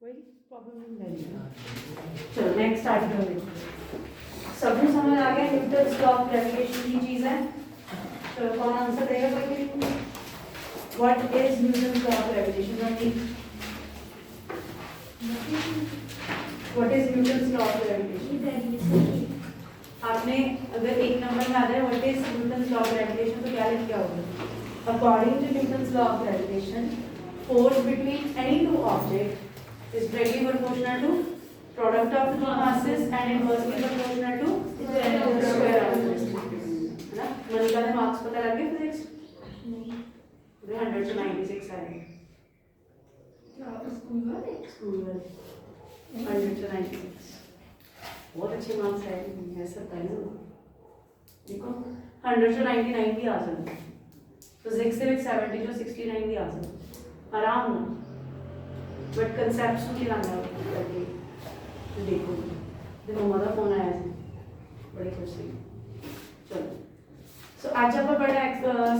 कोई प्रॉब्लम नहीं। चलो नेक्स्ट आर्टिकल देखो। सबको समझ आ गया न्यूटन्स लॉ ऑफ ग्रेविटेशन की चीज है। चलो कौन आंसर देगा कोई? What is Newton's law of gravitation? What is Newton's law of gravitation? आपने अगर एक नंबर में आ जाए what is Newton's law of gravitation तो क्या लिख के आओगे? According to Newton's law of gravitation, force between any two objects is directly proportional to product of the masses and inversely proportional to square of the distance. है ना? मनिका ने marks पता लग गए फिजिक्स? नहीं। 100 से 96 आए। स्कूल वाले? 100 से 96। बहुत अच्छे मार्क्स आए हैं, ऐसा था ना? देखो 100 से 99 भी आ सकते हैं। फिजिक्स से 70 से 69 भी आ सकते हैं। आराम ना, बट कंसेप्ट लाना करके देखो। देखो मदा फोन आया था, बड़े खुश थे। चलो सो आज आप पढ़ा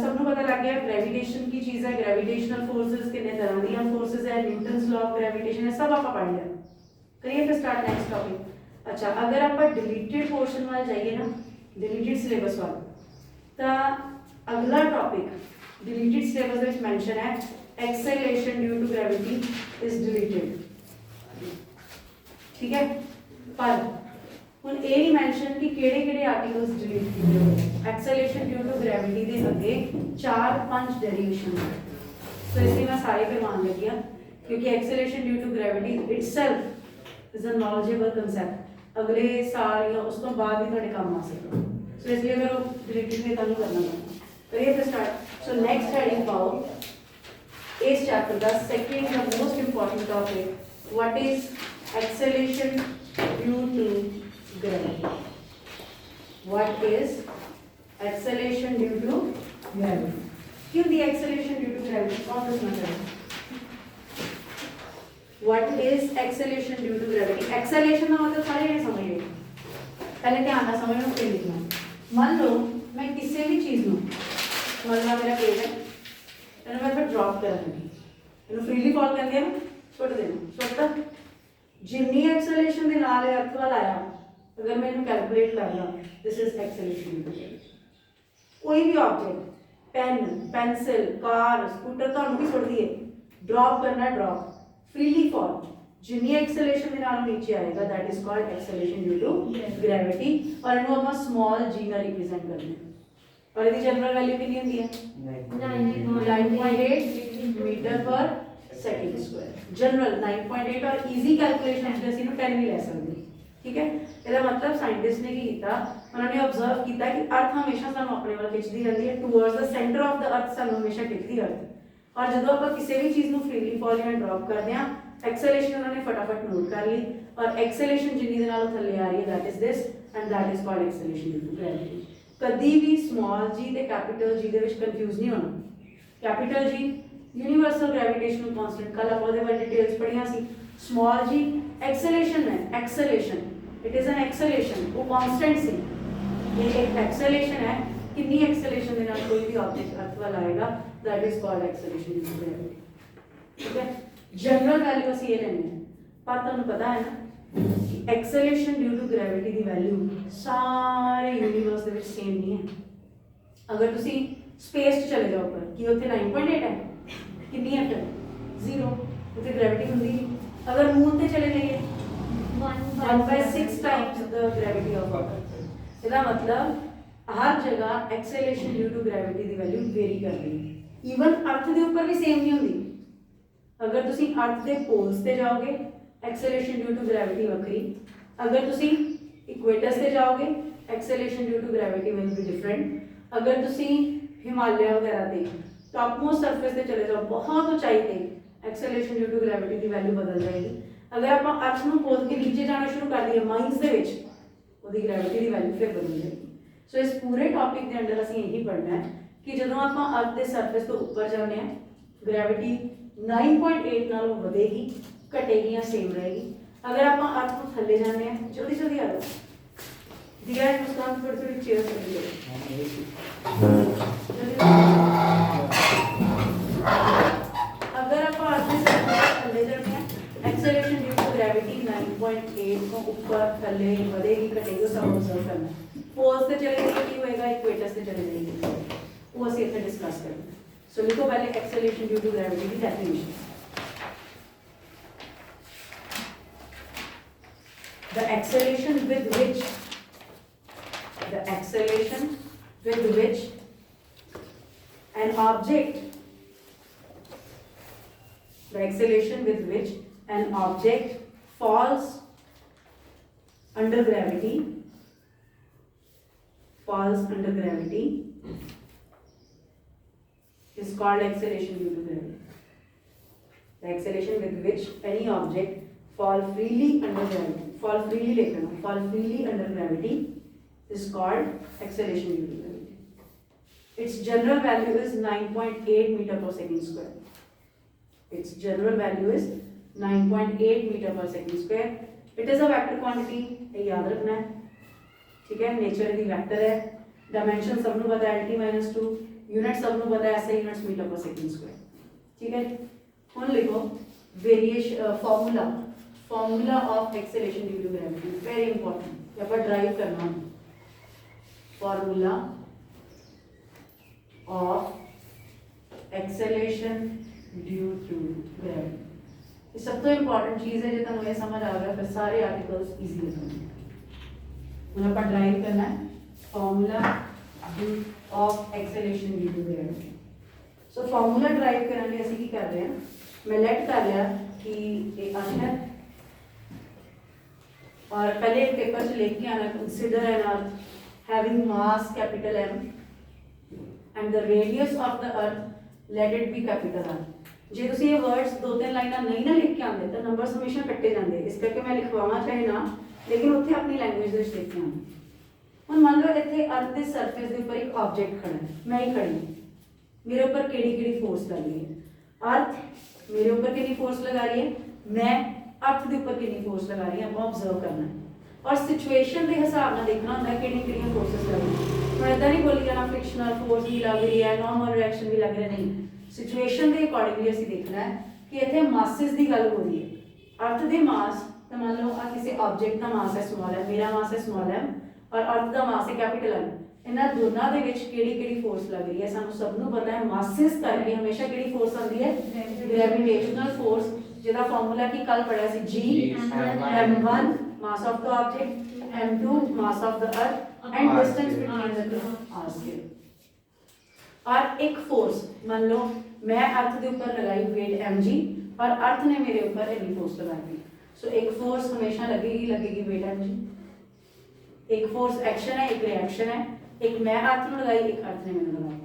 सबको पता लग गया ग्रेविटेशन की चीज़ है। ग्रेविटेशनल फोर्सेस कितने तरह दी फोर्सेस है, न्यूटन्स लॉ ऑफ ग्रेविटेशन है, सब आप पढ़ लिया। करिए फिर स्टार्ट नेक्स्ट टॉपिक। अच्छा अगर आप डिलीटेड पोर्शन वाले जाइए ना, डिलीटेड सिलेबस वाला, तो अगला टॉपिक डिलीटेड सिलेबस में मेंशन है acceleration due to gravity is deleted. ठीक है, पर ਹੁਣ ਇਹ ਨਹੀਂ ਮੈਂਸ਼ਨ ਕਿ ਕਿਹੜੇ ਆਰਟੀਕਲਸ ਡਿਲੀਟ ਕੀਤੇ ਹੋਏ। एक्सेलरेशन ड्यू टू ग्रेविटी ਦੇ ਅੱਗੇ 4-5 ਡੈਰੀਵੇਸ਼ਨ ਹੈ, ਸੋ ਇਸ ਲਈ ਮੈਂ ਸਾਰੇ ਕਰਵਾਉਣ ਲੱਗੀ ਆ ਕਿਉਂਕਿ acceleration due to gravity itself is a knowledgeable concept. ਅਗਲੇ ਸਾਲ ਜਾਂ ਉਸ ਤੋਂ ਬਾਅਦ ਵੀ ਤੁਹਾਡੇ ਕੰਮ ਆ ਸਕਦਾ, ਸੋ ਇਸ ਲਈ ਮੈਂ ਉਹ ਡਿਲੀਟਡ ਨਹੀਂ ਤੁਹਾਨੂੰ ਕਰਨਾ ਪੈਣਾ। ਕਰੀਏ ਫਿਰ ਸਟਾਰਟ। ਸੋ ਨੈਕਸਟ ਹੈਡਿੰਗ ਪਾਓ इस चैप्टर का second the most important topic, what is acceleration due to gravity. What is acceleration due to gravity? क्यों दी एक्सेलरेशन ड्यू टू ग्रेविटी? कौन दसना चाहे? What is acceleration due to gravity? Acceleration का मतलब सारे ये समझिए, पहले ध्यान ना समझना फिर लिखना। मान लो मैं किसी भी चीज नो, मान लो मेरा पेज है, मैं फिर ड्रॉप कर दूंगी, फ्रीली फॉल कर दिया ना, छोड़ देना, छोड़ता जिन्नी एक्सेलरेशन के नाल अर्थ वाल आया, अगर मैं इन्हें कैलकुलेट कर ला, दिस इज एक्सेलरेशन। कोई भी object, pen, pencil, car, scooter, तो भी छोड़ दिए, ड्रॉप करना, ड्रॉप, फ्रीली फॉल, जिन्नी एक्सेलरेशन के नाल नीचे आएगा that is called acceleration due to gravity. और इन्हों आप स्मॉल जी ना रिप्रेजेंट करते हैं। और यदि जनरल वैल्यू कितनी होती है? 9.8 metre per second square. General 9.8 और इजी कैलकुलेशन से ਅਸੀਂ ਨੂੰ 10 ਵੀ ਲੈ ਸਕਦੇ। ਠੀਕ ਹੈ, ਇਹਦਾ ਮਤਲਬ ਸਾਇੰਟਿਸਟ ਨੇ ਕੀ ਕੀਤਾ, ਉਹਨਾਂ ਨੇ ਆਬਜ਼ਰਵ ਕੀਤਾ ਕਿ ਅਰਥ ਹਮੇਸ਼ਾ ਸਾਨੂੰ ਆਪਣੇ ਵੱਲ ਖਿੱਚਦੀ ਰਹਿੰਦੀ ਹੈ, towards the centre of the ਅਰਥ ਸਾਨੂੰ ਹਮੇਸ਼ਾ ਖਿੱਚਦੀ ਰਹਿੰਦੀ ਹੈ। ਔਰ ਜਦੋਂ ਆਪਾਂ ਕਿਸੇ ਵੀ ਚੀਜ਼ ਨੂੰ ਫ੍ਰੀਲੀ ਫਾਲ ਜਾਂ ਡ੍ਰੌਪ ਕਰਦੇ ਹਾਂ, एक्सेलरेशन उन्होंने फटाफट नोट कर ली, और एक्सेलरेशन जिन्नी दे नाल थल्ले आ रही है that is this and that is called acceleration due to gravity. कभी भी स्मॉल जी ते कैपिटल जी दे विच कंफ्यूज नहीं होना। Capital G universal gravitational constant, कल आप ਉਹਦੇ ਬਾਰੇ डिटेल्स पढ़िया सी। स्मॉल जी एक्सेलरेशन है, acceleration it is an acceleration, वो कांस्टेंट सी, ये एक एक्सेलरेशन है, कितनी एक्सेलरेशन दे नाल कोई भी ऑब्जेक्ट अर्थ वाल आएगा that is called acceleration due to gravity. ठीक है, जनरल वैल्यू ਅਸੀਂ ਇਹ ਲੈਣੀ ਹੈ, ਪਰ ਤੁਹਾਨੂੰ ਪਤਾ ਹੈ ਨਾ ਕਿ acceleration due to gravity the value ਸਾਰੇ ਯੂਨੀਵਰਸ ਦੇ ਵਿੱਚ ਸੇਮ ਨਹੀਂ ਹੈ। ਅਗਰ ਤੁਸੀਂ ਸਪੇਸ 'ਚ ਚਲੇ ਜਾਓ ਉੱਪਰ, ਕਿ ਉੱਥੇ 9.8 ਹੈ, ਕਿੰਨੀ ਹੈ ਫਿਰ 0, ਉੱਥੇ ਗ੍ਰੈਵਿਟੀ ਹੁੰਦੀ ਨਹੀਂ। ਅਗਰ ਮੂਨ ਤੇ ਚਲੇ ਜਾਈਏ 1/6 ਟਾਈਮਸ ਦ ਗ੍ਰੈਵਿਟੀ ਆਫ ਅਰਥ। ਇਹਦਾ ਮਤਲਬ ਹਰ ਜਗ੍ਹਾ acceleration due to gravity the value very ਕਰਦੀ ਹੈ। ਈਵਨ ਅਰਥ ਦੇ ਉੱਪਰ ਵੀ ਸੇਮ ਨਹੀਂ ਹੁੰਦੀ। अगर तुसी अर्थ के पोल्स ते जाओगे एक्सेलरेशन ड्यू टू ग्रेविटी वक्री, अगर तुसी इक्वेटस ते जाओगे acceleration due to gravity will be different. अगर तुसी हिमालय वगैरह ते टॉप मोस्ट सरफेस ते चले जाओ, बहुत ऊंचाई ते एक्सेलरेशन ड्यू टू ग्रेविटी की वैल्यू बदल जाएगी। अगर आप अर्थ को खोद के नीचे जाना शुरू कर दिए माइंस दे विच, उहदी ग्रेविटी की वैल्यू फिर बदल जाएगी। सो इस पूरे टॉपिक के अंदर असीं यही पढ़ना है कि जदों आप अर्थ के सरफेस तो ऊपर जाने हैं, ग्रेविटी 9.8 नालों बढ़ेगी, घटेगी या सेम रहेगी। अगर आप अर्थ को थले जाने हैं, जल्दी जल्दी आ जाओ दिया है मुस्कान, थोड़ी थोड़ी चेयर्स कर लो। अगर आप अर्थ के थले जाने हैं, एक्सेलरेशन ग्रेविटी 9.8 को ऊपर थले बढ़ेगी घटेगी सब ऑब्जर्व करना है। पोल्स से चले जाएगी की होएगा, इक्वेटर से चले जाएगी, वो ਅਸੀਂ ਇੱਥੇ डिस्कस करना। सो लिखो पहले एक्सेलरेशन ड्यू टू ग्रेविटी की definition. The acceleration with which an object falls under gravity is called acceleration due to gravity. The acceleration with which any object fall freely under gravity is called acceleration due to gravity. Its general value is 9.8 meter per second square. Its general value is 9.8 meter per second square. It is a vector quantity, ये याद रखना है, ठीक है। Nature दी vector है, dimension सब नु पता है LT-2, यूनिट सब नु पता है ऐसे units metre per second square, ठीक है। हुन लिखो variation formula of acceleration due to gravity, very important, यहाँ पर ड्राइव करना। Formula of acceleration due to gravity, ये सब तो इंपॉर्टेंट चीज है, जो तुम ये समझ आ गया फिर सारे आर्टिकल्स इजी हो जाएंगे। यहाँ पर ड्राइव करना है formula of acceleration due to gravity. So formula drive करने लिए ਅਸੀਂ ਕੀ ਕਰ ਰਹੇ ਹਾਂ, मैं लेट कर लिया कि ये अर्थ है और पहले एक पेपर से लेके आना, consider N earth having mass capital M and the radius of the earth let it be capital R। जे ਤੁਸੀਂ ਇਹ ਵਰਡਸ ਦੋ ਤਿੰਨ ਲਾਈਨਾਂ ਨਹੀਂ ਨਾ ਲਿਖ ਕੇ ਆਉਂਦੇ ਤਾਂ ਨੰਬਰਸ ਹਮੇਸ਼ਾ ਕੱਟੇ ਜਾਂਦੇ, ਇਸ ਕਰਕੇ ਮੈਂ ਲਿਖਵਾਵਾਂ ਚਾਹੇ ਨਾ, ਲੇਕਿਨ ਉੱਥੇ ਆਪਣੀ ਲੈਂਗੁਏਜ ਦੇ ਵਿੱਚ ਲਿਖ ਕੇ ਆਉਂਦੇ। ਹੁਣ ਮੰਨ ਲਓ ਇੱਥੇ ਅਰਥ ਦੇ ਸਰਫੇਸ ਦੇ ਉੱਪਰ ਇੱਕ ਆਬਜੈਕਟ ਖੜਾ ਹੈ, ਮੈਂ ਹੀ ਖੜੀ, मेरे ऊपर केड़ी फोर्स लग रही है, अर्थ मेरे ऊपर कितनी फोर्स लगा रही है, मैं अर्थ के ऊपर कितनी फोर्स लगा रही है, आपको ऑब्जर्व करना है और सिचुएशन के हिसाब से देखना होता है किहड़ियां फोर्सेस लग रही है। मैं इदां नहीं बोली जाना फ्रिक्शनल फोर्स भी लग रही है, नॉर्मल रिएक्शन भी लग रहा, नहीं, सिचुएशन के अकॉर्डिंगली असीं देखना है कि इत्थे मासेस की गल हो रही है। अर्थ के मास तो मान लो आ किसी ऑब्जेक्ट का मास है स्मॉल m, मेरा मास है स्मॉल m और अर्थ का मास है कैपिटल M। इन्हां दोनों दे विच केड़ी फोर्स लग रही है, सानू सब नूं पता है मासेस करके हमेशा केड़ी फोर्स आती है, ग्रेविटेशनल फोर्स, जिहदा फार्मूला की कल पढ़िया सी G m1 mass of the object, m2 mass of the earth and distance between the two r square. और एक फोर्स मान लो मैं अर्थ के ऊपर लगाई वेट mg और अर्थ ने मेरे ऊपर इतनी फोर्स लगा दी। सो एक फोर्स हमेशा लगेगी वेट mg, एक फोर्स एक्शन है, एक रिएक्शन है, एक मैं अर्थ में लगाई, एक अर्थ ने मैंने लगाई,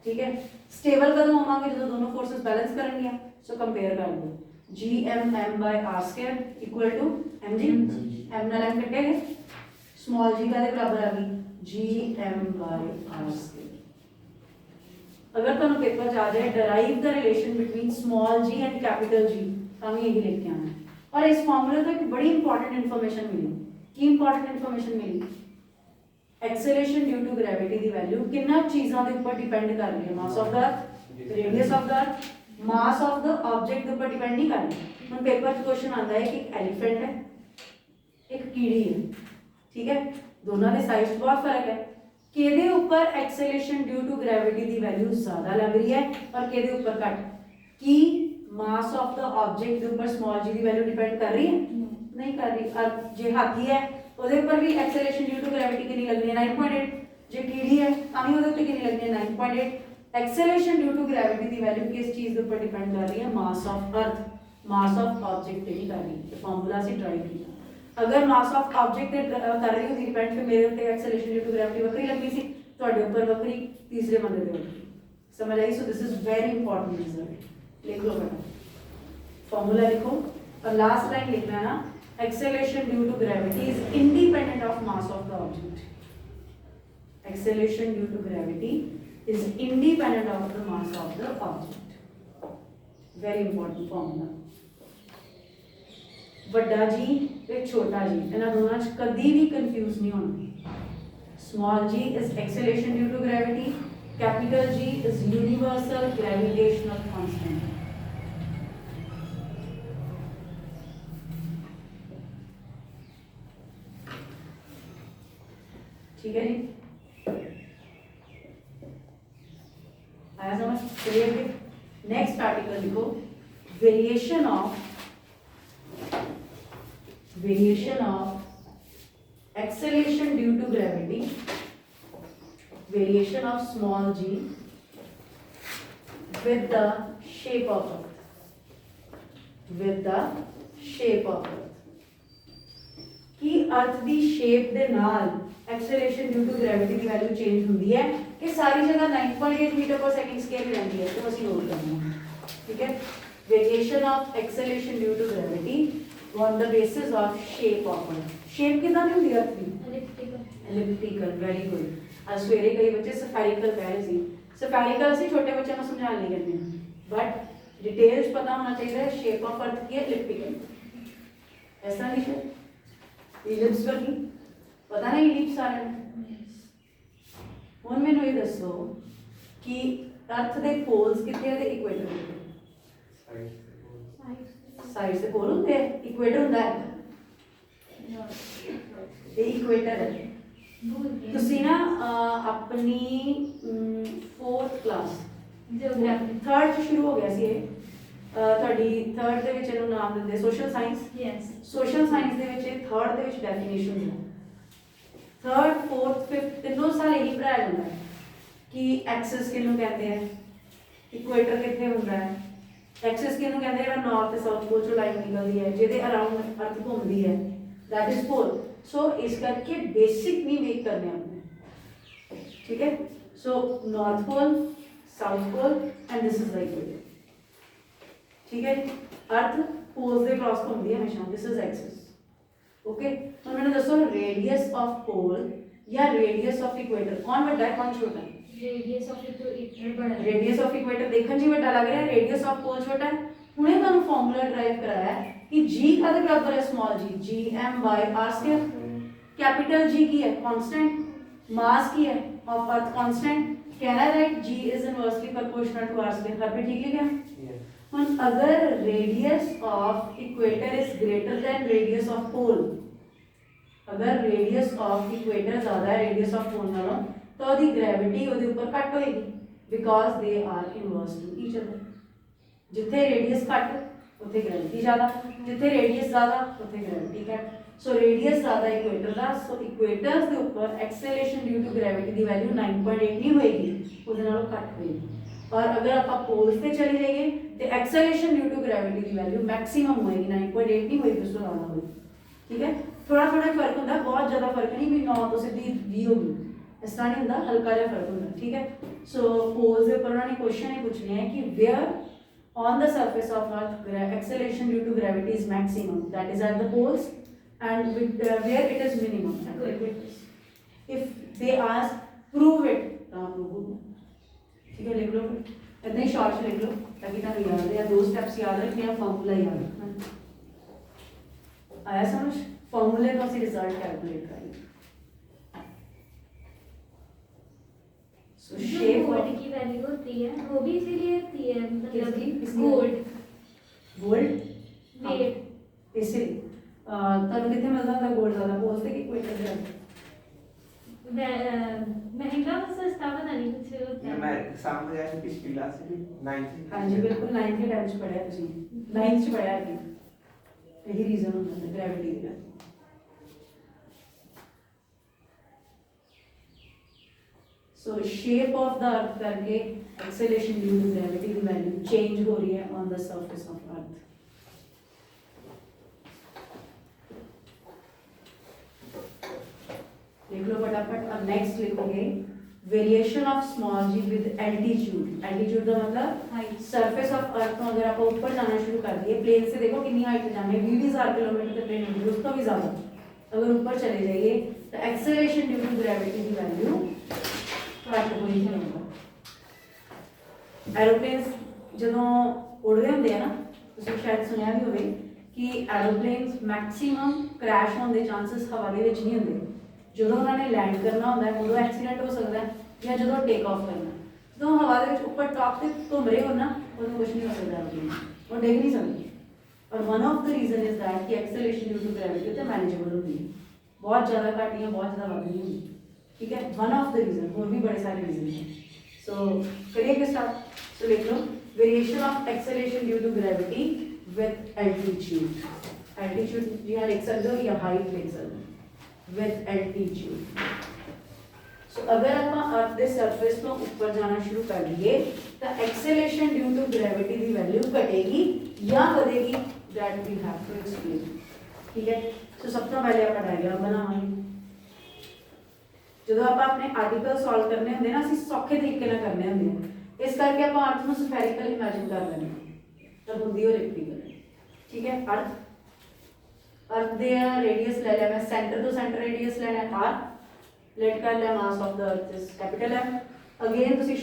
ठीक है। स्टेबल कदों होवांगे जो दोनों फोर्सेस बैलेंस करनगियां। सो कंपेयर कर दो, Gm/r² equal to mg, m नाल m कटे गए, स्मॉल g का बराबर आ गई Gm/r²। अगर तुहानू पेपर च आ जाए derive the relation between small g and capital G, तां भी यही लेके आना है। और इस फार्मूले तो एक बड़ी इंपॉर्टेंट इन्फॉर्मेशन मिली, की इंपॉर्टेंट इन्फॉर्मेशन मिली, एक्सेलरेशन ड्यू टू ग्रेविटी दी वैल्यू किन्ना चीज़ों के ऊपर डिपेंड कर रही है, mass of the earth, radius of the earth, mass of the object के ऊपर डिपेंड नहीं कर रही। हम पेपर च क्वेश्चन आता है कि एक एलिफेंट है, एक कीड़ी है, ठीक है, दोनों के साइज बहुत फर्क है, किहदे ऊपर एक्सेलरेशन ड्यू टू ग्रेविटी दी वैल्यू ज़्यादा लग रही है और किहदे ऊपर घट, कि मास ऑफ द ऑब्जेक्ट के ऊपर स्मॉल g की वैल्यू डिपेंड कर रही है, नहीं कर रही। और जे हाथी है ਉਹਦੇ ਉੱਪਰ ਵੀ एक्सेलरेशन ड्यू टू ग्रेविटी कितनी लगनी है 9.8, जे कीड़ी है ਤਾਂ ਵੀ ਉਹਦੇ ਉੱਤੇ कितनी लगनी है 9.8। एक्सेलरेशन ड्यू टू ग्रेविटी की वैल्यू किस चीज़ के ऊपर डिपेंड कर रही है, mass of earth, mass of object पे नहीं कर रही। तो फॉर्मूला से ट्राई किया, अगर मास ऑफ ऑब्जेक्ट पे कर रही होती डिपेंड, फिर मेरे ऊपर एक्सेलरेशन ड्यू टू ग्रेविटी वक्री लगनी सी, ਤੁਹਾਡੇ ਉੱਪਰ वक्री, तीसरे बंदे दे वक्री, समझ आई। So this is very important result, लिख लो बेटा फॉर्मूला लिखो और लास्ट लाइन लिखना है ना, acceleration due to gravity is independent of mass of the object. Acceleration due to gravity is independent of the mass of the object. Very important formula. ਵੱਡਾ ਜੀ ਤੇ ਛੋਟਾ ਜੀ, ਇਹਨਾਂ ਦੋਨਾਂ ਚ ਕਦੀ ਵੀ ਕੰਫਿਊਜ਼ ਨਹੀਂ ਹੋਣਾ। Small g is acceleration due to gravity, capital G is universal gravitational constant. ठीक है जी, आया समझ? चलिए नेक्स्ट आर्टिकल लिखो, variation of acceleration due to gravity, variation of small g with the shape of earth, कि अर्थ दी shape दे नाल acceleration due to gravity की value change होती है कि सारी जगह 9.8 मीटर पर सेकंड स्केल ही रहती है, तो ਅਸੀਂ नोट करना है, ठीक है। Variation of acceleration due to gravity on the basis of shape of earth, shape किदां दी हुंदी अर्थ दी? Elliptical, very good. आज सवेरे कई बच्चे स्फेरिकल कह रहे सी, स्फेरिकल ਅਸੀਂ छोटे बच्चों ਨੂੰ समझाने नहीं करते, बट डिटेल्स पता होना चाहिए है शेप ऑफ अर्थ की है एलिप्टिकल, ऐसा नहीं है इलिप्स वर्गी पता नहीं इलिप्स आ रहा है। हुण मैनूं ये दसो कि अर्थ दे पोल्स कितने हैं ते इक्वेटर कितने? साइड से पोल होंगे, इक्वेटर होंदा है, ये इक्वेटर है। तुसी ना अपनी 4th क्लास जियोग्राफी 3rd शुरू हो गया सी ਤੁਹਾਡੀ 3rd ਦੇ ਵਿੱਚ ਇਹਨੂੰ ਨਾਮ ਦਿੰਦੇ social science. Yes, social science ਦੇ ਵਿੱਚ 3rd ਦੇ ਵਿੱਚ ਡੈਫੀਨੇਸ਼ਨ ਹੈ। 3rd 4th 5th ਤਿੰਨੋਂ ਸਾਲ ਇਹੀ ਪੜਾਇਆ ਜਾਂਦਾ ਹੈ ਕਿ ਐਕਸਿਸ ਕਿਹਨੂੰ ਕਹਿੰਦੇ ਆ, ਇਕੁਏਟਰ ਕਿੱਥੇ ਹੁੰਦਾ ਹੈ, ਐਕਸਿਸ ਕਿਹਨੂੰ ਕਹਿੰਦੇ ਜਿਹੜਾ ਨਾਰਥ ਤੇ ਸਾਊਥ ਪੋਲ ਚੋਂ ਲਾਈਨ ਨਿਕਲਦੀ ਹੈ ਜਿਹਦੇ ਅਰਾਊਂਡ ਅਰਥ ਘੁੰਮਦੀ ਹੈ, ਦੈਟ ਇਜ਼ पोल। सो इस करके बेसिक नहीं मेक करने अपने, ठीक है। So north pole, south pole and this is the equator, ठीक है। अर्थ पोल्स दे क्रॉस घूमती है हमेशा, दिस इज एक्सिस, ओके। तो मैंने दसो रेडियस ऑफ पोल या रेडियस ऑफ इक्वेटर कौन बड़ा है कौन छोटा है? रेडियस ऑफ इक्वेटर बड़ा है। रेडियस ऑफ इक्वेटर देखने जी बड़ा लग रहा है, रेडियस ऑफ पोल छोटा है। हमने तुहानू फार्मूला ड्राइव कराया है कि g का बराबर है small g m/r²। Capital g की है कांस्टेंट, मास की है ऑफ अर्थ कांस्टेंट, कहना है right g is inversely proportional to r²। हर पे ठीक लिखा? और अगर radius of equator is greater than radius of pole, अगर रेडियस ऑफ इक्वेटर ज्यादा है रेडियस ऑफ पोल नालों तो दी ग्रेविटी ਉਹਦੇ ਉੱਪਰ ਘੱਟ ਹੋਏਗੀ because they are inverse two each other. जिथे रेडियस घट उथे ग्रेविटी ज्यादा, जिथे रेडियस ज्यादा उथे ग्रेविटी घट। सो रेडियस ज्यादा इक्वेटर दा, सो इक्वेटर्स दे ऊपर एक्सेलरेशन ड्यू टू ग्रेविटी दी वैल्यू 9.8 नहीं होएगी, ਉਹਦੇ ਨਾਲੋਂ ਘੱਟ ਹੋਏਗੀ। और अगर आप पोल्स पे चले जाइए तो एक्सेलरेशन ड्यू टू ग्रेविटी की वैल्यू मैक्सिमम होएगी, 9.8 नहीं होएगी, उससे ज्यादा होएगी, ठीक है। थोड़ा थोड़ा फर्क होता है, बहुत ज्यादा फर्क नहीं भी 9 तो सीधी 20 होगी, इस तरह नहीं होता, हल्का जिहा फर्क होता है, ठीक है। सो पोल्स के ऊपर उन्होंने क्वेश्चन ये पूछने हैं कि where on the surface of earth acceleration due to gravity is maximum, that is at the poles, and with, where it is minimum at the equators. If they ask prove it, ठीक है, लिख लो इतना ही short से लिख लो ताकि ना याद रहे, या 2 स्टेप्स याद रखने या फॉर्मूला याद रखना। आया समझ? फॉर्मूले का से रिजल्ट कैलकुलेट करेंगे। शेप गोल्ड की वैल्यू होती है वो भी इसीलिए होती है, मतलब गोल्ड वेट इसलिए तब कितने मिलता था गोल्ड ज्यादा पोल्स के इक्वेटर से महंगा और सस्ता पता नहीं कुछ होता है। मैं सामने जाके पिछली क्लास से भी 9th। हां जी बिल्कुल 9th के टाइम से पढ़ा है तुसी, 9th से पढ़ा है यही रीजन होता है ग्रेविटी का। So shape of the earth करके एक्सेलरेशन ड्यू टू ग्रेविटी की वैल्यू चेंज हो रही है on the surface of earth. लिख लो फटाफट। अब नेक्स्ट लिखोगे variation of small g with altitude. Altitude का मतलब हाइट। सरफेस ऑफ अर्थ में अगर आप ऊपर जाना शुरू कर दिए, प्लेन से देखो कितनी हाइट पे जाना है, 20,000 किलोमीटर तक प्लेन होगी, उसका भी ज्यादा। अगर ऊपर चले जाइए तो एक्सेलरेशन ड्यू टू ग्रेविटी की वैल्यू घट होनी चाहिए। एरोप्लेन्स ਜਦੋਂ उड़ते होंगे हैं ना, तुसीं शायद सुनिया भी होवे कि एरोप्लेन्स मैक्सिमम क्रैश होने के चांसेस हवा के विच नहीं होंगे। ਜਦੋਂ ਉਹਨਾਂ ਨੇ ਲੈਂਡ ਕਰਨਾ ਹੁੰਦਾ ਹੈ ਉਦੋਂ ਐਕਸੀਡੈਂਟ ਹੋ ਸਕਦਾ ਹੈ, ਜਾਂ ਜਦੋਂ ਟੇਕ ਆਫ ਕਰਨਾ, ਜਦੋਂ ਹਵਾ ਦੇ ਵਿੱਚ ਉੱਪਰ ਟਾਪ ਤੇ ਘੁੰਮ ਰਹੇ ਹੋ ਨਾ ਉਦੋਂ ਕੁਝ ਨਹੀਂ ਹੋ ਸਕਦਾ, ਉਹ ਡਿੱਗ ਨਹੀਂ ਸਕਦੀ। ਔਰ one of the reason is that कि एक्सेलरेशन ड्यू टू ग्रेविटी ਤੇ ਮੈਨੇजेबल ਹੁੰਦੀ ਹੈ, ਬਹੁਤ ਜ਼ਿਆਦਾ ਘੱਟ ਜਾਂ ਬਹੁਤ ਜ਼ਿਆਦਾ ਵੱਧ ਨਹੀਂ ਹੁੰਦੀ, ठीक है, वन ऑफ द रीजन, और भी बड़े सारे रीजन हैं। सो करिए स्टार्ट। सो लिख लो variation of acceleration due to gravity with altitude. Altitude यहाँ लिख सकते हो या हाइट लिख सकते हो, विद एल्टीट्यूड। सो अगर आप अर्थ के सरफेस तो ऊपर जाना शुरू कर दिए तो एक्सेलरेशन ड्यू टू ग्रेविटी की वैल्यू घटेगी या बढ़ेगी, that we have to explain. ठीक है, सो सब तो पहले आप डायग्राम बनावांगे। जो आप अपने आर्टिकल सॉल्व करने होंगे ना, असं सौखे तरीके ਨਾਲ करने होंगे, इस करके आप अर्थ को स्फेरिकल इमेजिन कर लेंगे तो होंगी वो रेक्टिकल। ठीक है, अर्थ दे रेडियस ले लिया मैं, सेंटर तो सेंटर रेडियस लेना है r, लेट कर लिया मास of the earth is capital M। Again तुसी